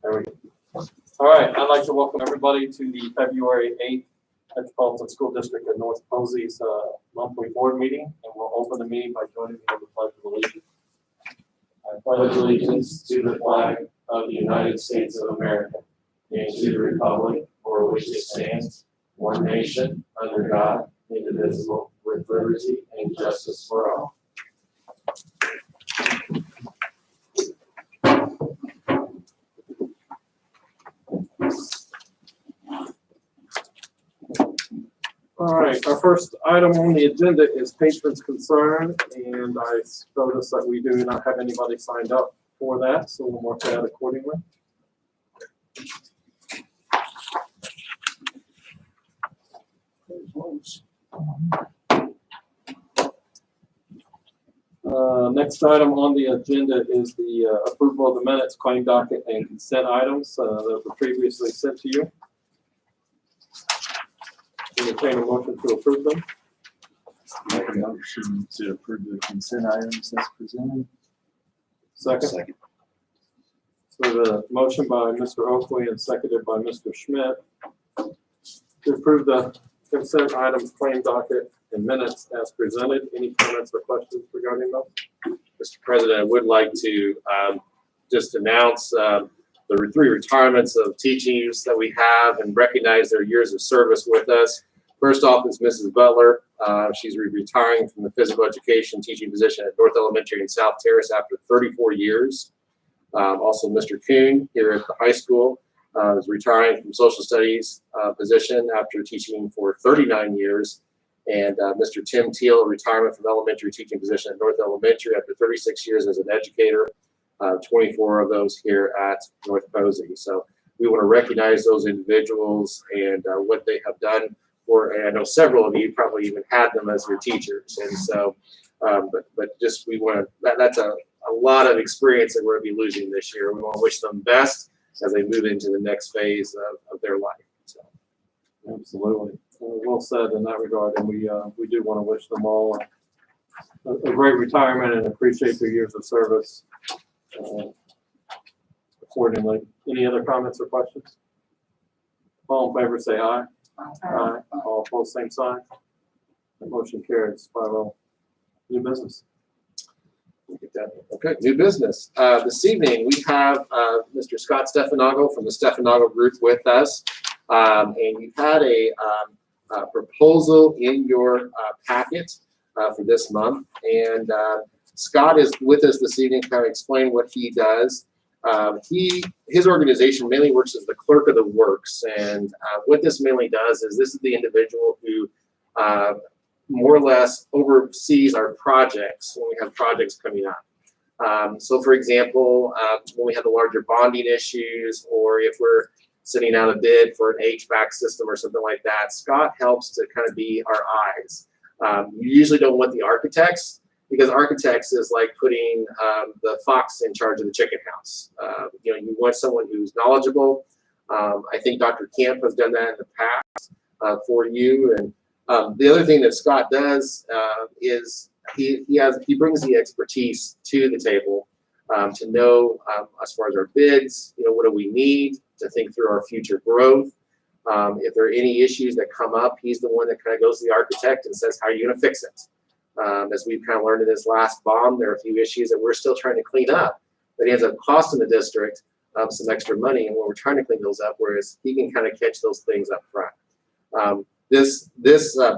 There we go. All right, I'd like to welcome everybody to the February 8th Metropolitan School District of North Posey's monthly board meeting, and we'll open the meeting by joining me in the Pledge of Allegiance. I pledge allegiance to the flag of the United States of America and to the republic for which it stands, one nation, under God, indivisible, with liberty and justice for all. All right, our first item on the agenda is patrons' concern, and I noticed that we do not have anybody signed up for that, so we'll mark that accordingly. Next item on the agenda is the approval of the minutes, claim docket, and consent items that were previously sent to you. Entertain a motion to approve them. Make a motion to approve the consent items as presented. Second. So the motion by Mr. Oakley and seconded by Mr. Schmidt to approve the consent items, claim docket, and minutes as presented. Any comments or questions regarding those? Mr. President, I would like to just announce the 3 retirements of teachers that we have and recognize their years of service with us. First off is Mrs. Butler. She's retiring from the physical education teaching position at North Elementary and South Terrace after 34 years. Also, Mr. Kuhn here at the high school is retiring from social studies position after teaching for 39 years. And Mr. Tim Teal, retirement from elementary teaching position at North Elementary after 36 years as an educator, 24 of those here at North Posey. So we want to recognize those individuals and what they have done for, and I know several of you probably even had them as your teachers. And so, but just we want to, that's a lot of experience that we're going to be losing this year. We want to wish them best as they move into the next phase of their life. So. Absolutely. Well said in that regard, and we do want to wish them all a great retirement and appreciate their years of service accordingly. Any other comments or questions? All in favor say aye. Aye. All opposed, same sign. The motion carries 5-0. New business. Okay, new business. This evening we have Mr. Scott Stefanago from the Stefanago Group with us, and you've had a proposal in your packet for this month, and Scott is with us this evening to kind of explain what he does. His organization mainly works as the clerk of the works, and what this mainly does is this is the individual who more or less oversees our projects when we have projects coming up. So for example, when we have the larger bonding issues, or if we're sending out a bid for an HVAC system or something like that, Scott helps to kind of be our eyes. You usually don't want the architects, because architects is like putting the fox in charge of the chicken house. You want someone who's knowledgeable. I think Dr. Camp has done that in the past for you. And the other thing that Scott does is he brings the expertise to the table to know as far as our bids, what do we need to think through our future growth. If there are any issues that come up, he's the one that kind of goes to the architect and says, how are you going to fix it? As we've kind of learned in this last bomb, there are a few issues that we're still trying to clean up, but he ends up costing the district some extra money, and when we're trying to clean those up, whereas he can kind of catch those things up front. This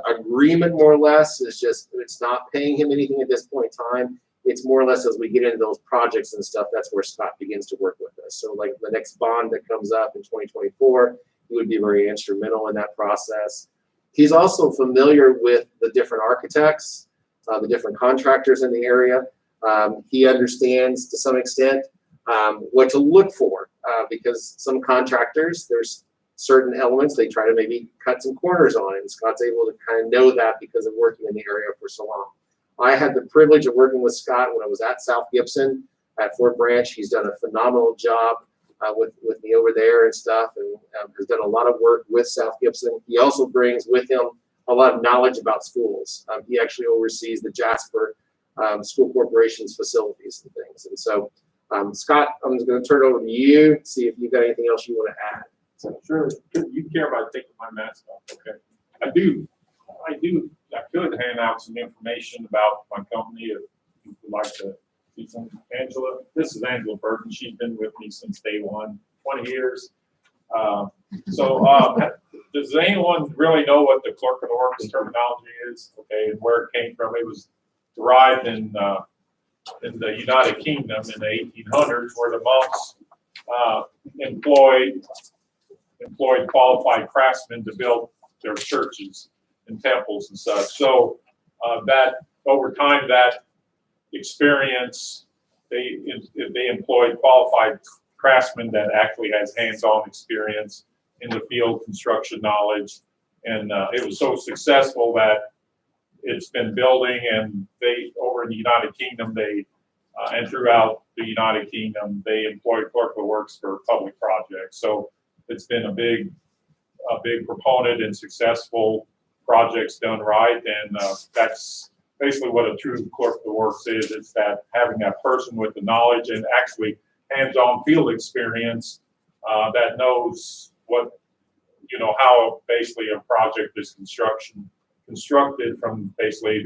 agreement, more or less, is just, it's not paying him anything at this point in time. It's more or less as we get into those projects and stuff, that's where Scott begins to work with us. So like the next bond that comes up in 2024, he would be very instrumental in that process. He's also familiar with the different architects, the different contractors in the area. He understands to some extent what to look for, because some contractors, there's certain elements they try to maybe cut some corners on, and Scott's able to kind of know that because of working in the area for so long. I had the privilege of working with Scott when I was at South Gibson at Fort Branch. He's done a phenomenal job with me over there and stuff, and has done a lot of work with South Gibson. He also brings with him a lot of knowledge about schools. He actually oversees the Jasper School Corporation's facilities and things. And so Scott, I'm just going to turn it over to you, see if you've got anything else you want to add. So, sure, you care about taking my mask off, okay? I could hand out some information about my company if you would like to see some. Angela, this is Angela Burton. She's been with me since day one, 20 years. Does anyone really know what the clerk of the works terminology is? Okay, and where it came from? It was derived in the United Kingdom in the 1800s, where the monks employed qualified craftsmen to build their churches and temples and such. So that over time, that experience, they employed qualified craftsmen that actually has hands-on experience in the field, construction knowledge, and it was so successful that it's been building. And they, over in the United Kingdom, and throughout the United Kingdom, they employ clerk of the works for public projects. So it's been a big proponent in successful projects done right, and that's basically what a true clerk of the works is. It's that having that person with the knowledge and actually hands-on field experience that knows how basically a project is constructed from basically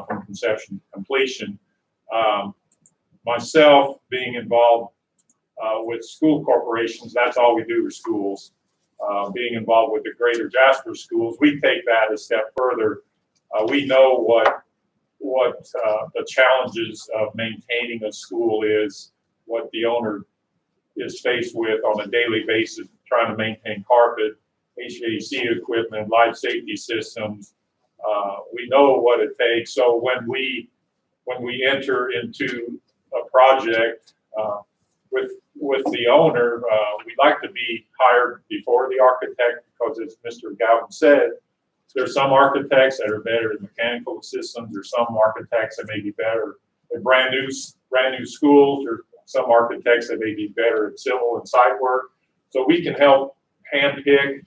from conception to completion. Myself being involved with school corporations, that's all we do for schools. Being involved with the Greater Jasper schools, we take that a step further. We know what the challenges of maintaining a school is, what the owner is faced with on a daily basis, trying to maintain carpet, HVAC equipment, life safety systems. We know what it takes. So when we enter into a project with the owner, we like to be hired before the architect, because as Mr. Galvin said, there's some architects that are better at mechanical systems, or some architects that may be better at brand new schools, or some architects that may be better at civil and site work. So we can help handpick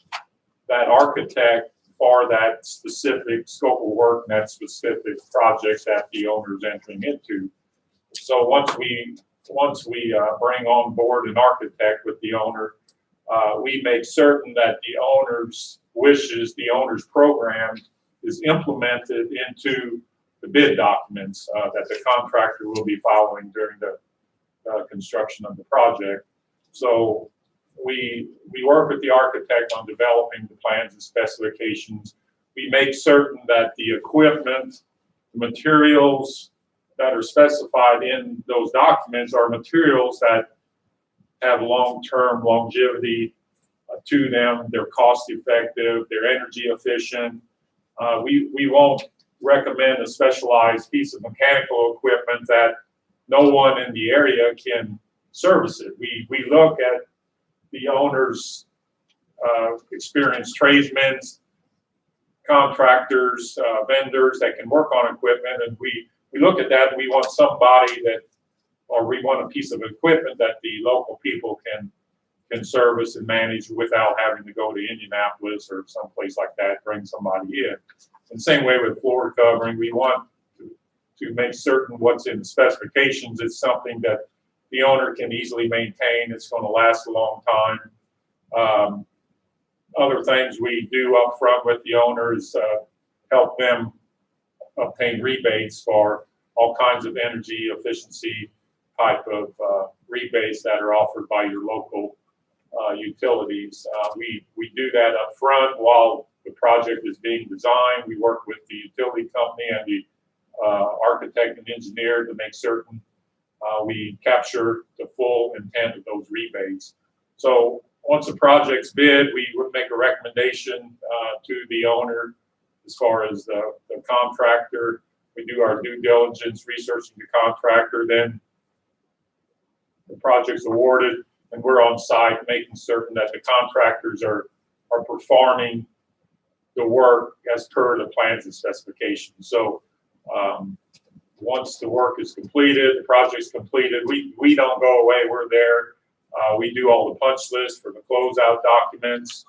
that architect for that specific scope of work and that specific project that the owner is entering into. So once we bring on board an architect with the owner, we make certain that the owner's wishes, the owner's program is implemented into the bid documents that the contractor will be following during the construction of the project. So we work with the architect on developing the plans and specifications. We make certain that the equipment, the materials that are specified in those documents are materials that have long-term longevity to them. They're cost-effective, they're energy efficient. We won't recommend a specialized piece of mechanical equipment that no one in the area can service it. We look at the owner's experienced tradesmen, contractors, vendors that can work on equipment, and we look at that, and we want somebody we want a piece of equipment that the local people can service and manage without having to go to Indianapolis or someplace like that, bring somebody in. And same way with floor covering, we want to make certain what's in the specifications is something that the owner can easily maintain. It's going to last a long time. Other things we do up front with the owners help them obtain rebates for all kinds of energy efficiency type of rebates that are offered by your local utilities. We do that up front while the project is being designed. We work with the utility company and the architect and engineer to make certain we capture the full intent of those rebates. So once a project's bid, we would make a recommendation to the owner as far as the contractor. We do our due diligence researching the contractor, then the project's awarded, and we're on site making certain that the contractors are performing the work as per the plans and specifications. So once the work is completed, the project's completed, we don't go away, we're there. We do all the punch lists for the closeout documents.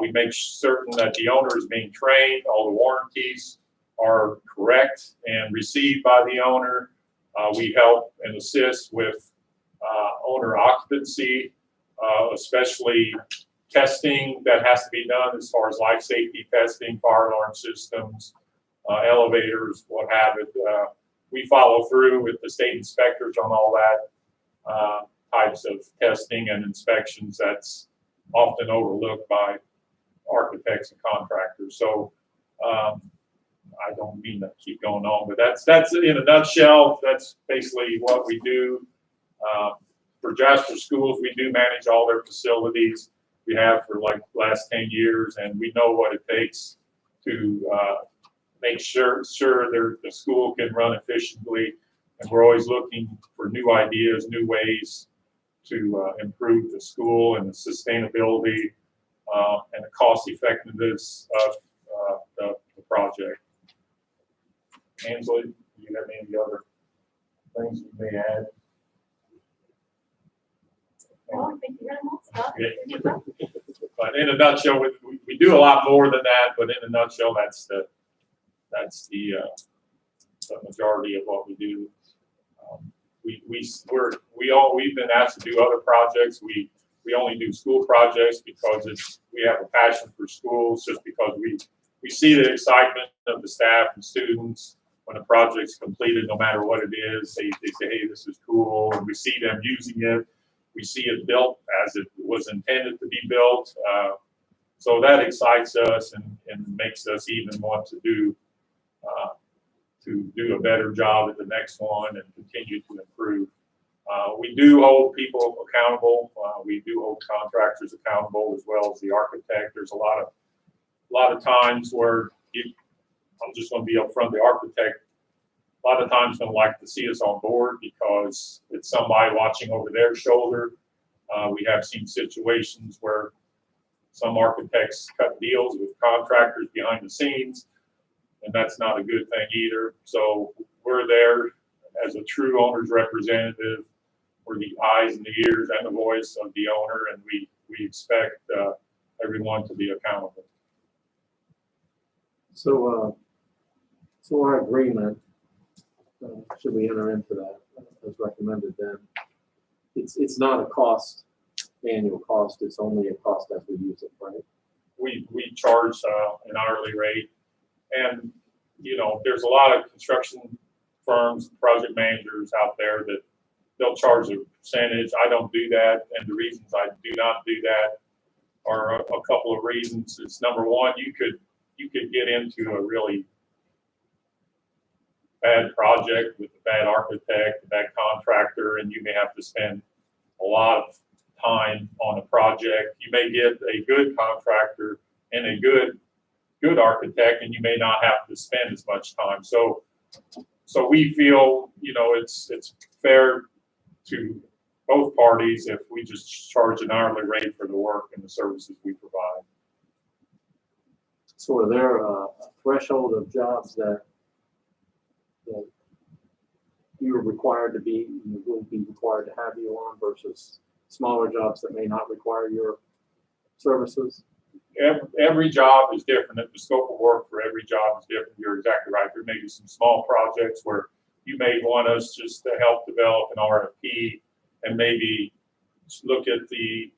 We make certain that the owner is being trained, all the warranties are correct and received by the owner. We help and assist with owner occupancy, especially testing that has to be done as far as life safety testing, fire alarm systems, elevators, what have it. We follow through with the state inspectors on all that types of testing and inspections that's often overlooked by architects and contractors. So I don't mean to keep going on, but that's in a nutshell. That's basically what we do. For Jasper Schools, we do manage all their facilities. We have for like the last 10 years, and we know what it takes to make sure the school can run efficiently. And we're always looking for new ideas, new ways to improve the school and the sustainability and the cost effectiveness of the project. Ansley, do you have any other things you may add? Well, I think you're gonna Yeah. But in a nutshell, we do a lot more than that. But in a nutshell, that's the majority of what we do. We've been asked to do other projects. We only do school projects because we have a passion for schools. Just because we see the excitement of the staff and students when a project's completed, no matter what it is. They say, hey, this is cool, and we see them using it. We see it built as it was intended to be built. So that excites us and makes us even want to do a better job at the next one and continue to improve. We do hold people accountable. We do hold contractors accountable as well as the architect. There's a lot of times where I'm just going to be upfront. The architect a lot of times don't like to see us on board because it's somebody watching over their shoulder. We have seen situations where some architects cut deals with contractors behind the scenes, and that's not a good thing either. So we're there as a true owner's representative. We're the eyes and the ears and the voice of the owner, and we expect everyone to be accountable. So our agreement, should we enter into that as recommended, then it's not a cost, annual cost. It's only a cost as we use it, right? We charge an hourly rate, and there's a lot of construction firms, project managers out there that they'll charge a percentage. I don't do that, and the reasons I do not do that are a couple of reasons. It's number one, you could get into a really bad project with a bad architect, a bad contractor, and you may have to spend a lot of time on a project. You may get a good contractor and a good architect, and you may not have to spend as much time. So we feel, it's fair to both parties if we just charge an hourly rate for the work and the services we provide. So are there a threshold of jobs that you're required to be, you will be required to have you on versus smaller jobs that may not require your services? Every job is different. The scope of work for every job is different. You're exactly right. There may be some small projects where you may want us just to help develop an RFP and maybe look at the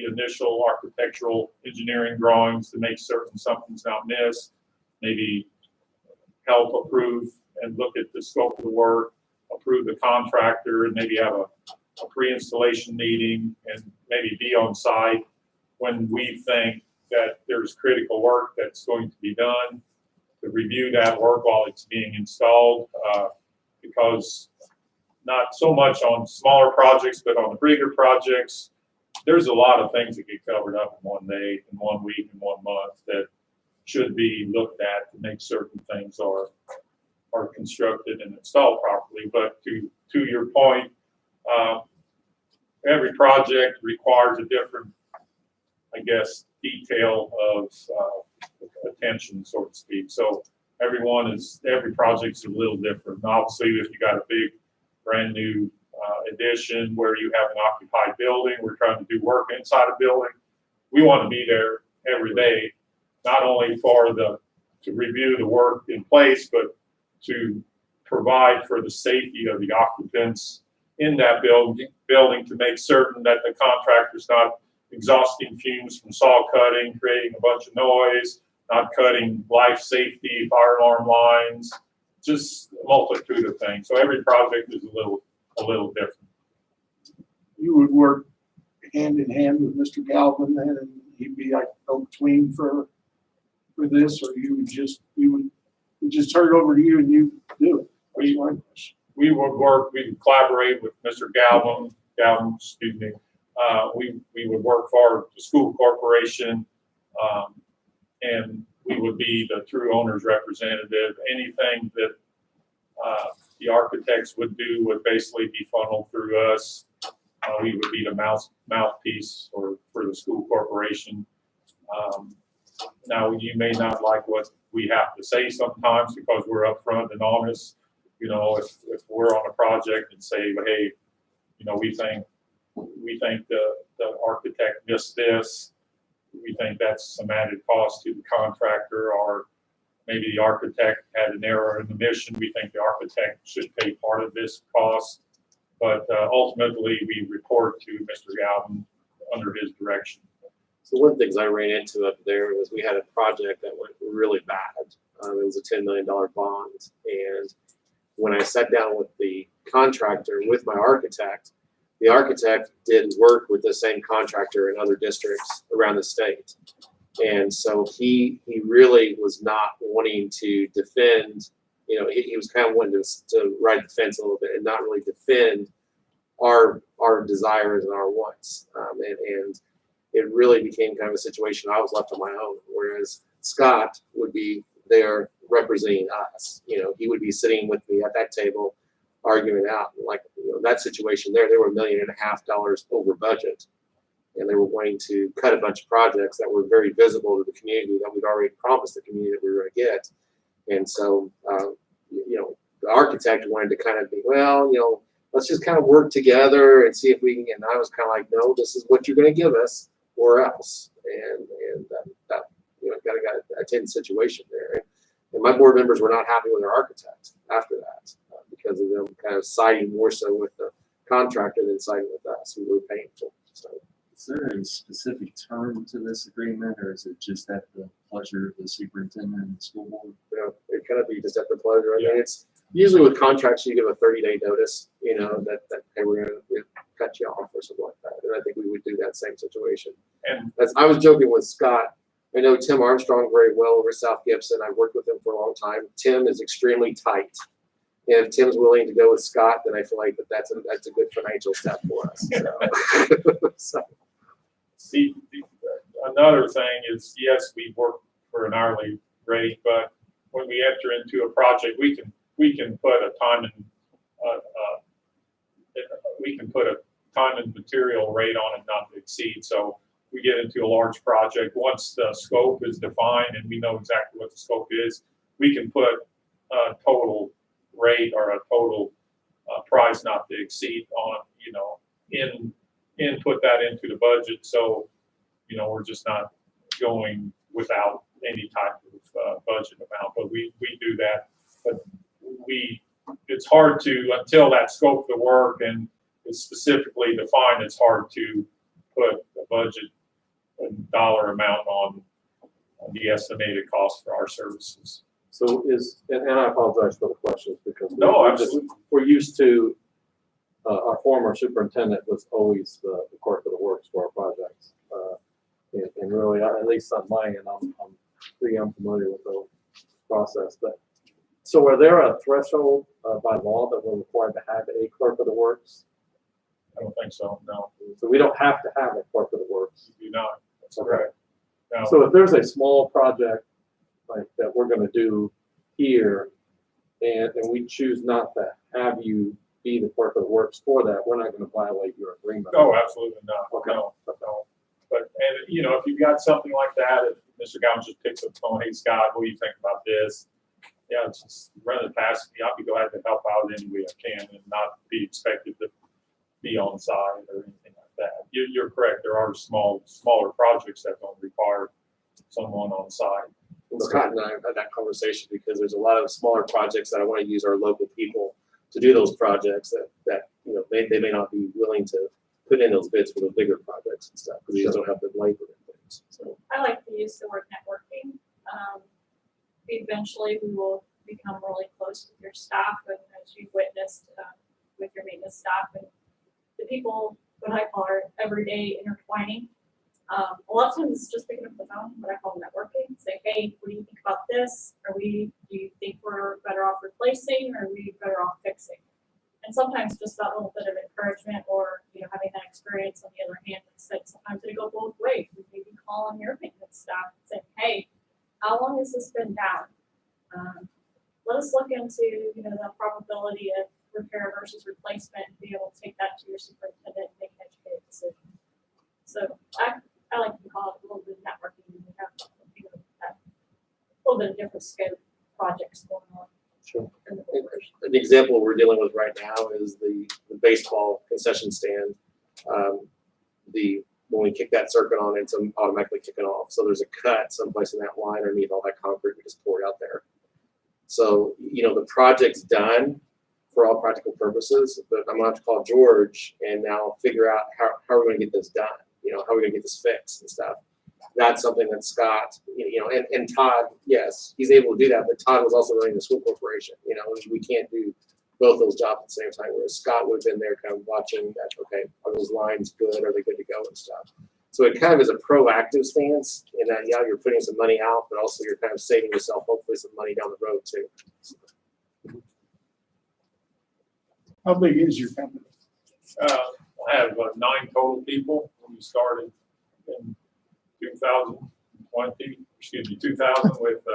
initial architectural engineering drawings to make certain something's not missed, maybe help approve and look at the scope of the work, approve the contractor, and maybe have a pre-installation meeting and maybe be on site when we think that there's critical work that's going to be done, to review that work while it's being installed, because not so much on smaller projects, but on the bigger projects, there's a lot of things that get covered up in one day, in 1 week, in 1 month that should be looked at to make certain things are constructed and installed properly. But to your point, every project requires a different, I guess, detail of attention, so to speak. So every project's a little different. And obviously, if you got a big, brand new addition where you have an occupied building, we're trying to do work inside a building, we want to be there every day, not only to review the work in place, but to provide for the safety of the occupants in that building to make certain that the contractor's not exhausting fumes from saw cutting, creating a bunch of noise, not cutting life safety, fire alarm lines, just a multitude of things. So every project is a little different. You would work hand in hand with Mr. Galvin then, and he'd be like go between for this, or you would just turn it over to you and you do it. We would collaborate with Mr. Galvin, excuse me. We would work for the school corporation, and we would be the true owner's representative. Anything that the architects would do would basically be funneled through us. We would be the mouthpiece for the school corporation. Now, you may not like what we have to say sometimes because we're upfront and honest. You know, if we're on a project and say, hey, you know, we think the architect missed this. We think that's some added cost to the contractor, or maybe the architect had an error in the mission. We think the architect should pay part of this cost. But ultimately, we report to Mr. Galvin under his direction. So one of the things I ran into up there was we had a project that went really bad. It was a $10 million bond. And when I sat down with the contractor, with my architect, the architect did work with the same contractor in other districts around the state. And so he really was not wanting to defend, you know, he was kind of wanting to ride the fence a little bit and not really defend our desires and our wants. And it really became kind of a situation I was left on my own, whereas Scott would be there representing us. You know, he would be sitting with me at that table arguing out. Like, you know, that situation there, they were $1.5 million over budget. And they were wanting to cut a bunch of projects that were very visible to the community that we'd already promised the community that we were going to get. And so, you know, the architect wanted to kind of be, well, you know, let's just kind of work together and see if we can. And I was kind of like, no, this is what you're going to give us, or else. And that, you know, got a tense situation there. And my board members were not happy with our architect after that because of them kind of siding more so with the contractor than siding with us. We were painful. So. Is there a specific term to this agreement, or is it just at the pleasure of the superintendent and the school board? You know, it kind of be just at the pleasure. I mean, it's usually with contracts, you give a 30-day notice, you know, that hey, we're going to cut you off or something like that. And I think we would do that same situation. And As I was joking with Scott, I know Tim Armstrong very well over South Gibson. I've worked with him for a long time. Tim is extremely tight. And if Tim's willing to go with Scott, then I feel like that's a good financial step for us. So. see, another thing is, yes, we work for an hourly rate, but when we enter into a project, we can put a time and material rate on it not to exceed. So we get into a large project. Once the scope is defined and we know exactly what the scope is, we can put a total rate or a total price not to exceed on, you know, input that into the budget. So, you know, we're just not going without any type of budget amount, but we do that. But it's hard to, until that scope of the work and it's specifically defined, it's hard to put a budget and dollar amount on the estimated cost for our services. So and I apologize for the questions because No, absolutely. we're used to, our former superintendent was always the clerk of the works for our projects. And really, at least on my end, I'm pretty unfamiliar with the process. But so are there a threshold by law that we're required to have a clerk of the works? I don't think so, no. So we don't have to have a clerk of the works. You do not. That's Okay. correct. No. So if there's a small project like that we're going to do here, and we choose not to have you be the clerk of the works for that, we're not going to violate your agreement. No, absolutely not. Okay. No. But, and you know, if you've got something like that, if Mr. Gowan just picks up the phone, hey, Scott, what do you think about this? Yeah, just run it past me. I'll be glad to help out any way I can and not be expected to be on site or anything like that. You're correct. There are smaller projects that don't require someone on site. Scott and I have had that conversation because there's a lot of smaller projects that I want to use our local people to do those projects that they may not be willing to put in those bids for the bigger projects and stuff because we just don't have the labor and things. So I like to use the word networking. Eventually, we will become really close with your staff, and as you've witnessed with your maintenance staff and the people, what I call our everyday intertwining. A lot of times it's just picking up the phone, what I call networking. Say, hey, what do you think about this? Do you think we're better off replacing, or are we better off fixing? And sometimes just that little bit of encouragement, or having that experience on the other hand, like I said, sometimes it go both ways. You maybe call on your maintenance staff and say, hey, how long has this been down? Let us look into the probability of repair versus replacement, and be able to take that to your superintendent and make an educated decision. So I like to call it a little bit of networking. We have that little bit of different scope projects going on. sure. In the corporation. An example we're dealing with right now is the baseball concession stand. When we kick that circuit on, it's automatically kicking off. So there's a cut someplace in that line underneath all that concrete we just poured out there. So, the project's done for all practical purposes, but I'm gonna have to call George and now figure out how are we gonna get this done? How are we gonna get this fixed and stuff? That's something that Scott, and Todd, yes, he's able to do that, but Todd was also running the school corporation. We can't do both those jobs at the same time, whereas Scott would have been there kind of watching that, okay, are those lines good? Are they good to go and stuff? So it kind of is a proactive stance in that, yeah, you're putting some money out, but also you're kind of saving yourself hopefully some money down the road too. How big is your company? I have 9 total people. We started in 2000 with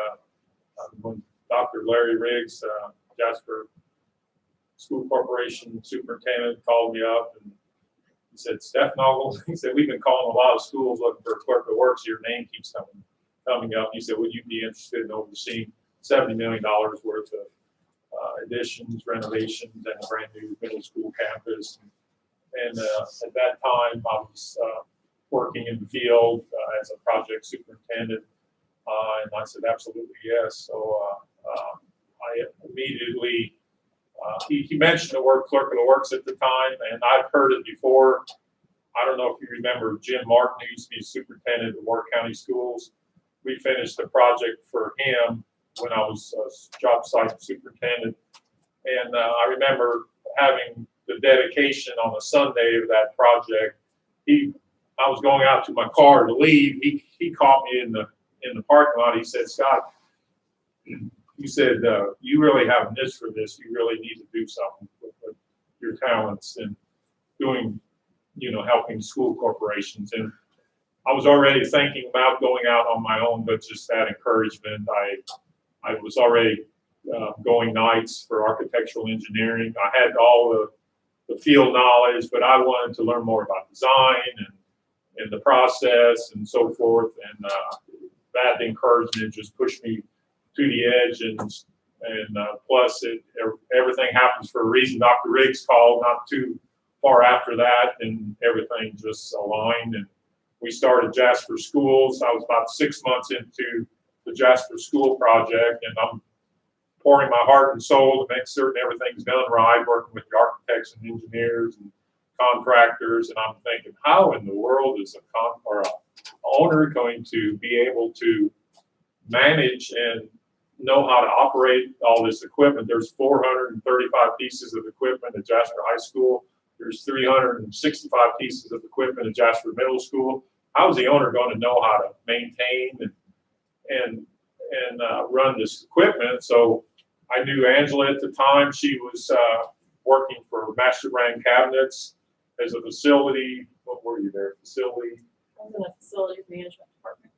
when Dr. Larry Riggs, Jasper School Corporation superintendent, called me up and he said, Stefanogle, he said, we've been calling a lot of schools looking for a clerk of works. Your name keeps coming up. He said, would you be interested in overseeing $70 million worth of additions, renovations, and a brand new middle school campus? And at that time, I was working in the field as a project superintendent, and I said, absolutely yes. So I immediately, he mentioned the word clerk of the works at the time, and I've heard it before. I don't know if you remember Jim Martin, who used to be superintendent of Warwick County Schools. We finished a project for him when I was job site superintendent. And I remember having the dedication on a Sunday of that project. I was going out to my car to leave. He caught me in the parking lot. He said, Scott, you said, you really have a niche for this. You really need to do something with your talents and doing, helping school corporations. And I was already thinking about going out on my own, but just that encouragement, I was already going nights for architectural engineering. I had all the field knowledge, but I wanted to learn more about design and the process and so forth. And that encouragement just pushed me to the edge. And plus, everything happens for a reason. Dr. Riggs called not too far after that, and everything just aligned. And we started Jasper Schools. I was about 6 months into the Jasper School project, and I'm pouring my heart and soul to make certain everything's done right, working with the architects and engineers and contractors. And I'm thinking, how in the world is a owner going to be able to manage and know how to operate all this equipment? There's 435 pieces of equipment at Jasper High School. There's 365 pieces of equipment at Jasper Middle School. How is the owner going to know how to maintain and run this equipment? So I knew Angela at the time. She was working for Master Brand Cabinets as a facility. What were you there? Facility. I was in the facilities management department.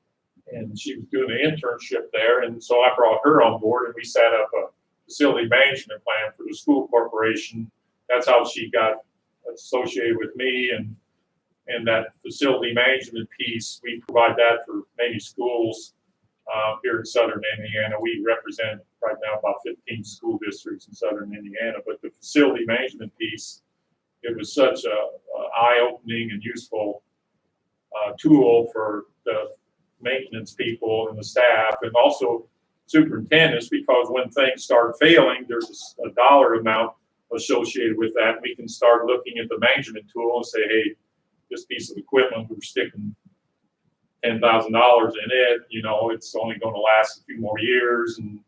And she was doing an internship there. And so I brought her on board and we set up a facility management plan for the school corporation. That's how she got associated with me. And that facility management piece, we provide that for many schools here in southern Indiana. We represent right now about 15 school districts in southern Indiana. But the facility management piece, it was such a eye-opening and useful tool for the maintenance people and the staff, and also superintendents, because when things start failing, there's a dollar amount associated with that. We can start looking at the management tool and say, hey, this piece of equipment, we're sticking $10,000 in it, you know, it's only going to last a few more years, and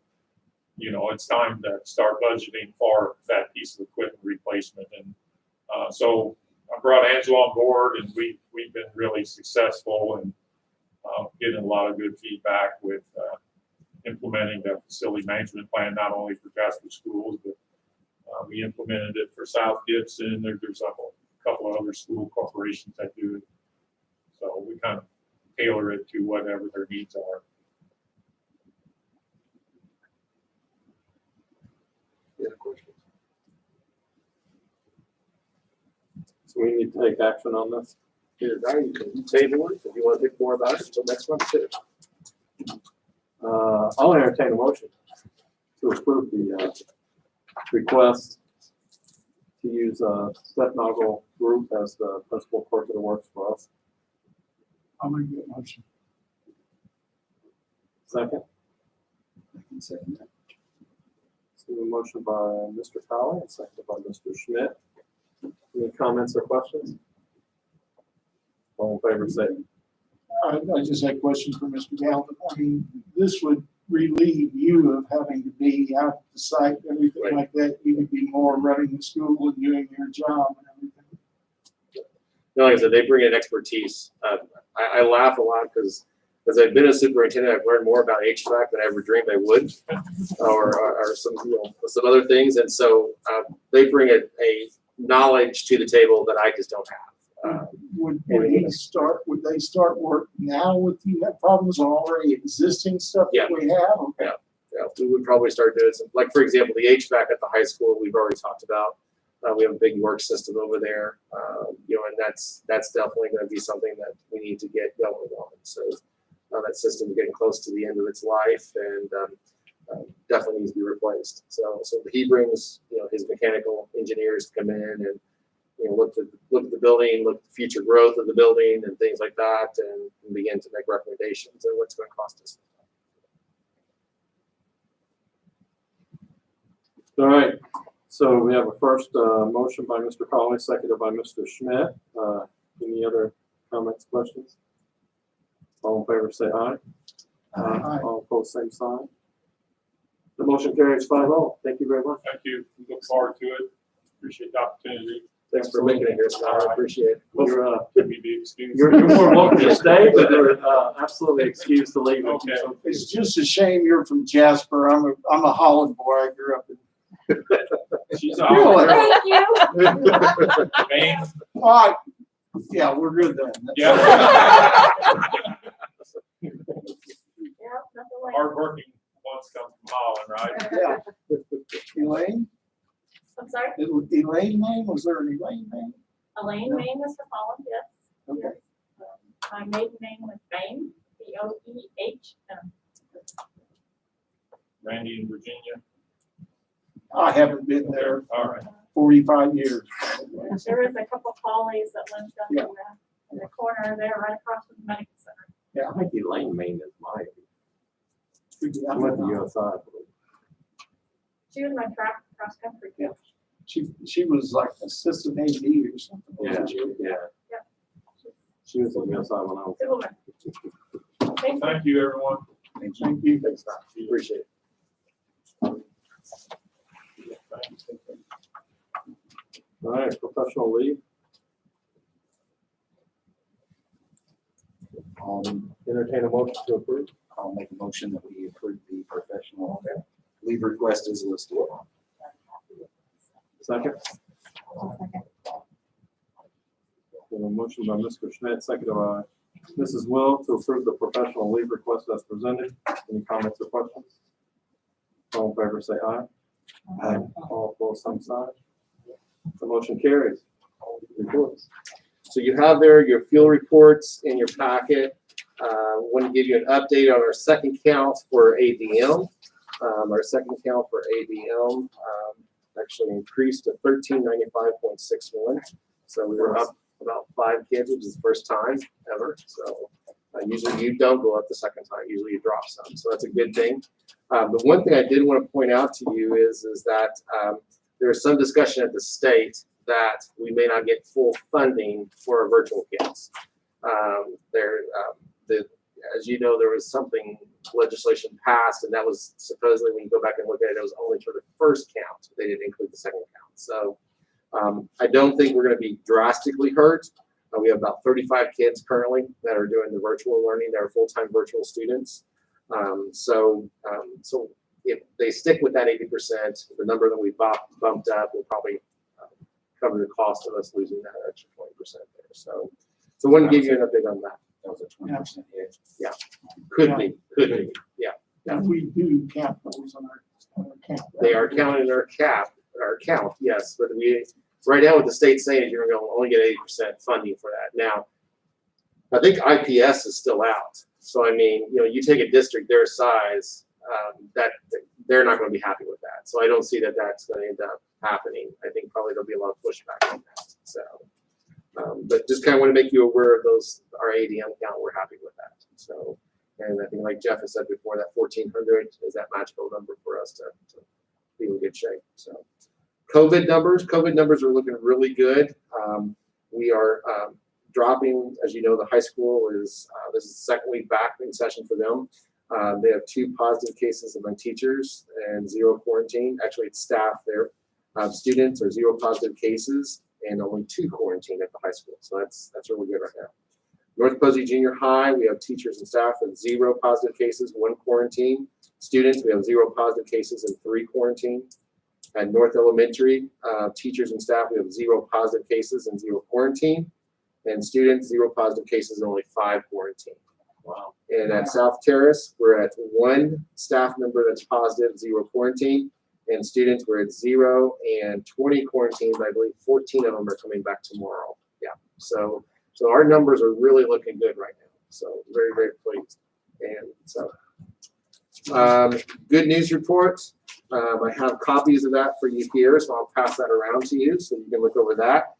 you know, it's time to start budgeting for that piece of equipment replacement. And so I brought Angela on board, and we've been really successful in getting a lot of good feedback with implementing the facility management plan, not only for Jasper schools, but we implemented it for South Gibson. There's a couple of other school corporations that do it. So we kind of tailor it to whatever their needs are. Any other questions? So we need to take action on this. Either that, you can table it if you want to think more about it until next month too. I'll entertain a motion to approve the request to use Steph Noggle Group as the principal clerk of the works for us. I'll make that motion. Second, Second. so a motion by Mr. Colley and seconded by Mr. Schmidt. Any comments or questions? All in favor, say aye. I just had a question for Mr. Galvin. I mean, this would relieve you of having to be out at the site, everything Right. like that. You would be more running the school and doing your job and everything. You know, like I said, they bring in expertise. I laugh a lot because as I've been a superintendent, I've learned more about HVAC than I ever dreamed I would, or some, you know, some other things. And so they bring a knowledge to the table that I just don't have. Would they start work now with you have problems on already existing stuff Yeah. that we have? Okay. Yeah, we would probably start doing some, like, for example, the HVAC at the high school, we've already talked about. We have a big work system over there, you know, and that's definitely going to be something that we need to get going on. So that system is getting close to the end of its life, and definitely needs to be replaced. So he brings, you know, his mechanical engineers to come in and, you know, look at the building, look at the future growth of the building and things like that, and begin to make recommendations on what's going to cost us. All right, so we have a first motion by Mr. Colley, seconded by Mr. Schmidt. Any other comments, questions? All in favor, say aye. Aye. All opposed, same sign. The motion carries 5-0. Thank you very much. Thank you. We look forward to it. Appreciate the opportunity. Thanks for making it here, Scott. I appreciate it. Can we be excused? You're more welcome to stay, but you're absolutely excused to leave. Okay. It's just a shame you're from Jasper. I'm a Holland boy. I grew up in. She's Really? Thank you. Maine. All right. Yeah, we're good then. Yeah. Yeah, nothing like. Hardworking ones come from Holland, right? Yeah. Elaine? I'm sorry, Elaine name? Was there an Elaine name? Elaine Main, Mr. Holland, yes. Okay. My maiden name was Bain, B-O-E-H-M. Randy in Virginia. I haven't been there All right. 45 years. There is a couple collies that lived Yeah. in the corner there, right across from the medical center. I think Elaine Main is mine. I I went to USI. She was my track cross country coach. She was like assistant AD or something. wasn't she? Yeah. Yep. She was at USI when I was. Good woman. Thank you. Thank you, everyone. Thank you. Thanks, Scott. Appreciate it. All right, professional leave. Entertain a motion to approve. I'll make a motion that we approve the professional leave request as listed. Second. We have a motion by Mr. Schmidt, seconded by Mrs. Will to approve the professional leave request as presented. Any comments or questions? All in favor, say aye. Aye. All opposed, same sign. The motion carries. Reports. So you have there your fuel reports in your packet. Want to give you an update on our second count for ABM. Our second count for ABM actually increased to 1395.61. So we were up about 5 kids, which is the first time ever. So Usually you don't go up the second time, usually you drop some, so that's a good thing. The one thing I did want to point out to you is that there is some discussion at the state that we may not get full funding for our virtual kids. As you know, there was something legislation passed, and that was supposedly, when you go back and look at it, it was only for the first count. They didn't include the second count. So I don't think we're going to be drastically hurt. We have about 35 kids currently that are doing the virtual learning. They're full-time virtual students. So if they stick with that 80%, the number that we bumped up will probably cover the cost of us losing that extra 20% there. So I wouldn't give you an update on that. That was a 20% hit. Yeah, could be, yeah. And we do count those on our count. They are counted in our count, yes, but right now what the state's saying is you're going to only get 80% funding for that. Now, I think IPS is still out. So, I mean, you take a district their size, that they're not going to be happy with that. So I don't see that that's going to end up happening. I think probably there'll be a lot of pushback on that. So, but just kind of want to make you aware of those, our ADM count, we're happy with that. So, and I think like Jeff has said before, that 1,400 is that magical number for us to be in good shape. So COVID numbers are looking really good. We are dropping, as you know, the high school is, this is the second week back in session for them. They have 2 positive cases among teachers and 0 quarantine. Actually, it's staff there. Students are 0 positive cases and only 2 quarantined at the high school. So that's really good right now. North Posey Junior High, we have teachers and staff with 0 positive cases, 1 quarantine. Students, we have 0 positive cases and 3 quarantine. At North Elementary, teachers and staff, we have 0 positive cases and 0 quarantine. And students, 0 positive cases and only 5 quarantine. Wow. And at South Terrace, we're at 1 staff member that's positive, 0 quarantine. And students, we're at 0 and 20 quarantines. I believe 14 of them are coming back tomorrow. Yeah. So our numbers are really looking good right now. So very, very pleased. And so good news reports. I have copies of that for you here, so I'll pass that around to you so you can look over that.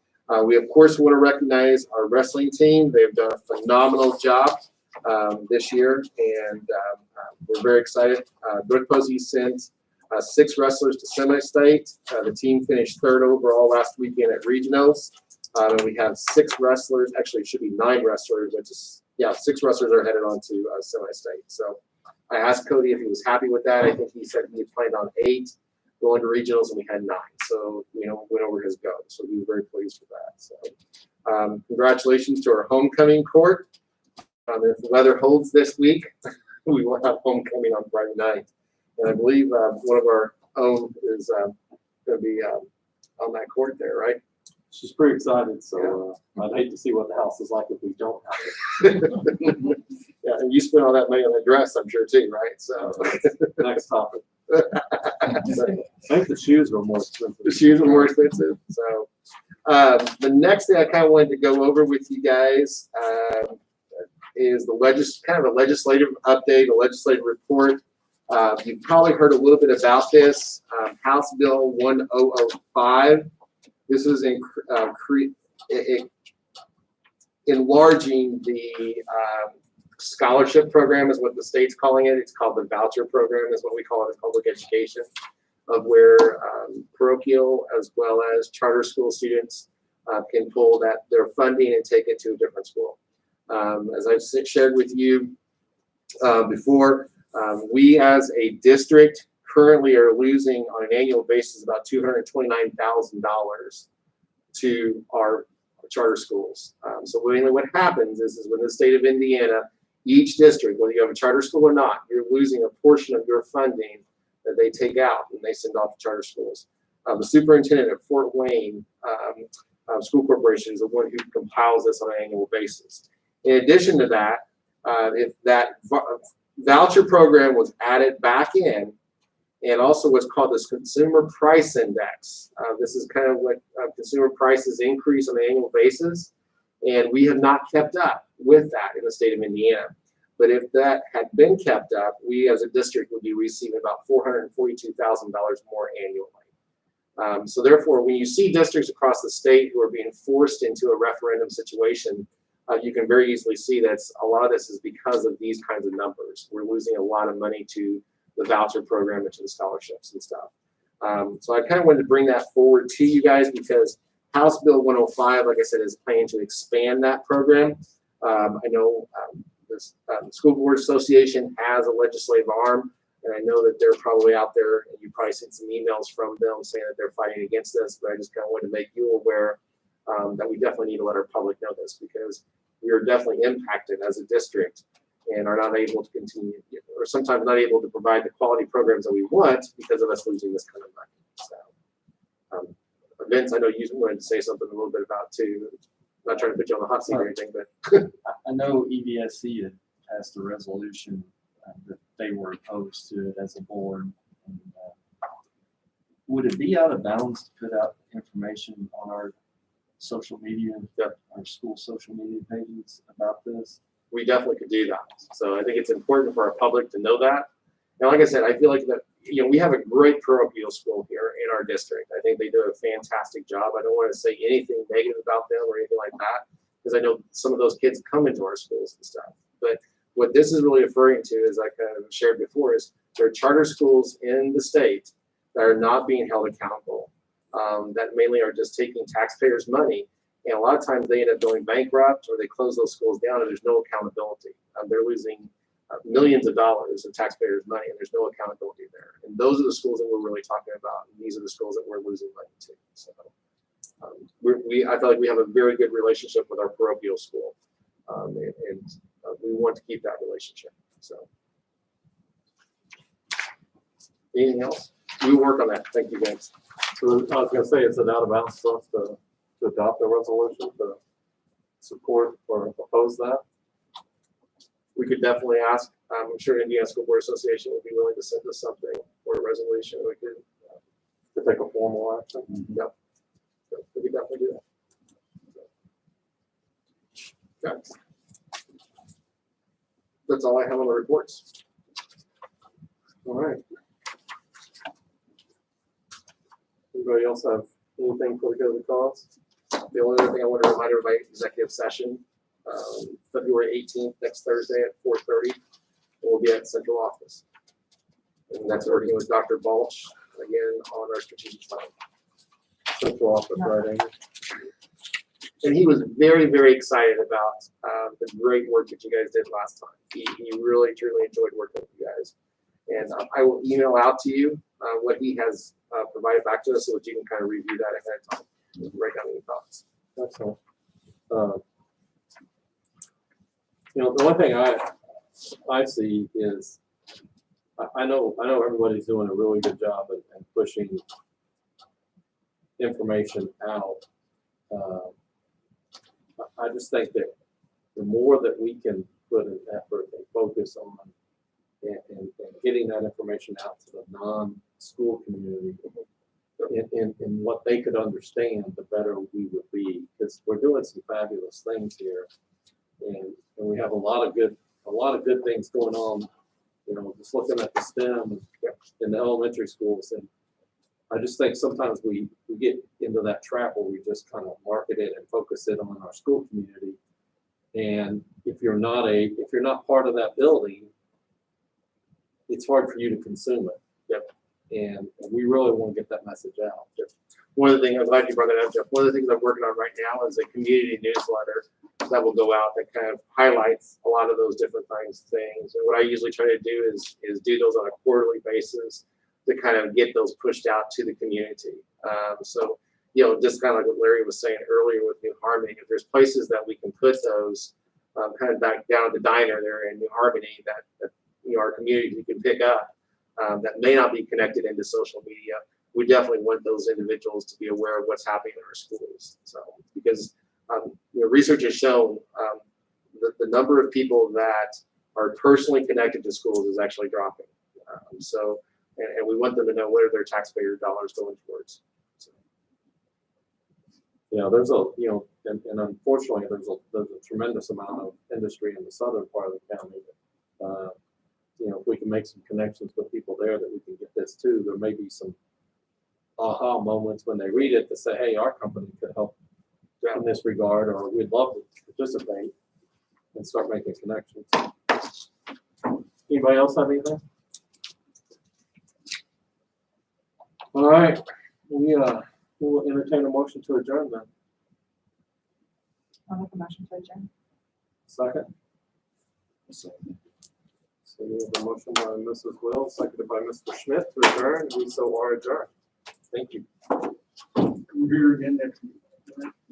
We, of course, want to recognize our wrestling team. They've done a phenomenal job this year, and we're very excited. North Posey sent 6 wrestlers to semi-state. The team finished 3rd overall last weekend at regionals. And we have 6 wrestlers, actually it should be 9 wrestlers, which is, 6 wrestlers are headed on to semi-state. So I asked Cody if he was happy with that. I think he said he had planned on 8 going to regionals, and we had 9. So, went over his go. So we were very pleased with that. So congratulations to our homecoming court. If the weather holds this week, we will have homecoming on Friday night. And I believe one of our own is going to be on that court there, right? She's pretty excited, so I'd hate to see what the house is like if we don't have it. Yeah, and you spent all that money on the dress, I'm sure too, right? So Next topic. I think the shoes were more expensive. the shoes are more expensive. So the next thing I kind of wanted to go over with you guys is the legislative update, a legislative report. You've probably heard a little bit about this. House Bill 1005. This is enlarging the scholarship program is what the state's calling it. It's called the voucher program is what we call it in public education, of where parochial as well as charter school students can pull their funding and take it to a different school. As I've shared with you before, we as a district currently are losing on an annual basis about $229,000 to our charter schools. So mainly what happens is when the state of Indiana, each district, whether you have a charter school or not, you're losing a portion of your funding that they take out and they send off to charter schools. The superintendent at Fort Wayne School Corporation is the one who compiles this on an annual basis. In addition to that, if that voucher program was added back in, and also what's called this consumer price index. This is kind of like consumer prices increase on an annual basis, and we have not kept up with that in the state of Indiana. But if that had been kept up, we as a district would be receiving about $442,000 more annually. So therefore, when you see districts across the state who are being forced into a referendum situation, you can very easily see that a lot of this is because of these kinds of numbers. We're losing a lot of money to the voucher program and to the scholarships and stuff. So I kind of wanted to bring that forward to you guys because House Bill 105, like I said, is planning to expand that program. I know the School Board Association has a legislative arm, and I know that they're probably out there, and you probably seen some emails from them saying that they're fighting against this, but I just kind of wanted to make you aware that we definitely need to let our public know this because we are definitely impacted as a district and are not able to continue, or sometimes not able to provide the quality programs that we want because of us losing this kind of money. So, Vince, I know you wanted to say something a little bit about too. Not trying to put you on the hot seat or anything, but I know EVSC had passed a resolution that they were opposed to it as a board. And, would it be out of bounds to put out information on our social media, our school social media pages about this? we definitely could do that. So I think it's important for our public to know that. And like I said, I feel like that, we have a great parochial school here in our district. I think they do a fantastic job. I don't want to say anything negative about them or anything like that, because I know some of those kids come into our schools and stuff. But what this is really referring to, as I kind of shared before, is there are charter schools in the state that are not being held accountable, that mainly are just taking taxpayers' money. And a lot of times they end up going bankrupt or they close those schools down and there's no accountability. They're losing millions of dollars of taxpayers' money and there's no accountability there. And those are the schools that we're really talking about. And these are the schools that we're losing money to. So I feel like we have a very good relationship with our parochial school. And we want to keep that relationship. So anything else? We work on that. Thank you, guys. So I was gonna say, is it out of bounds for us to adopt a resolution to support or oppose that? We could definitely ask. I'm sure Indiana School Board Association would be willing to send us something or a resolution. We could To take a formal action? Yep. So we could definitely do that. Okay. That's all I have on the reports. All right. Anybody else have anything for the good of the cause? The only other thing I want to remind everybody, executive session, February 18th, next Thursday at 4:30. We'll be at central office. And that's working with Dr. Balch again on our strategic plan. Central office, right, Amy? And he was very, very excited about the great work that you guys did last time. He really, truly enjoyed working with you guys. And I will email out to you what he has provided back to us so that you can kind of review that ahead of time. Write down any thoughts. Excellent. The one thing I see is I know everybody's doing a really good job at pushing information out. I just think that the more that we can put an effort and focus on and getting that information out to the non-school community and what they could understand, the better we would be. Because we're doing some fabulous things here, and we have a lot of good things going on. Just looking at the STEM in the elementary schools, and I just think sometimes we get into that trap where we just kind of market it and focus it on our school community. And if you're not part of that building, it's hard for you to consume it. Yep. And we really want to get that message out. One of the things, I'm glad you brought that up, Jeff. One of the things I'm working on right now is a community newsletter that will go out that kind of highlights a lot of those different things. And what I usually try to do is do those on a quarterly basis to kind of get those pushed out to the community. So, just kind of like what Larry was saying earlier with New Harmony, if there's places that we can put those kind of back down at the diner there in New Harmony that our community can pick up that may not be connected into social media, we definitely want those individuals to be aware of what's happening in our schools. So, because research has shown that the number of people that are personally connected to schools is actually dropping. And we want them to know what are their taxpayer dollars going towards. So. There's and unfortunately there's a tremendous amount of industry in the southern part of the county. If we can make some connections with people there that we can get this too, there may be some aha moments when they read it to say, hey, our company could help in this regard, or we'd love to participate and start making connections. Anybody else have anything? All right, we will entertain a motion to adjourn then. I'll make a motion to adjourn. Second? So we have a motion by Mrs. Will, seconded by Mr. Schmidt to adjourn. We so are adjourned. Thank you. Come here again next week.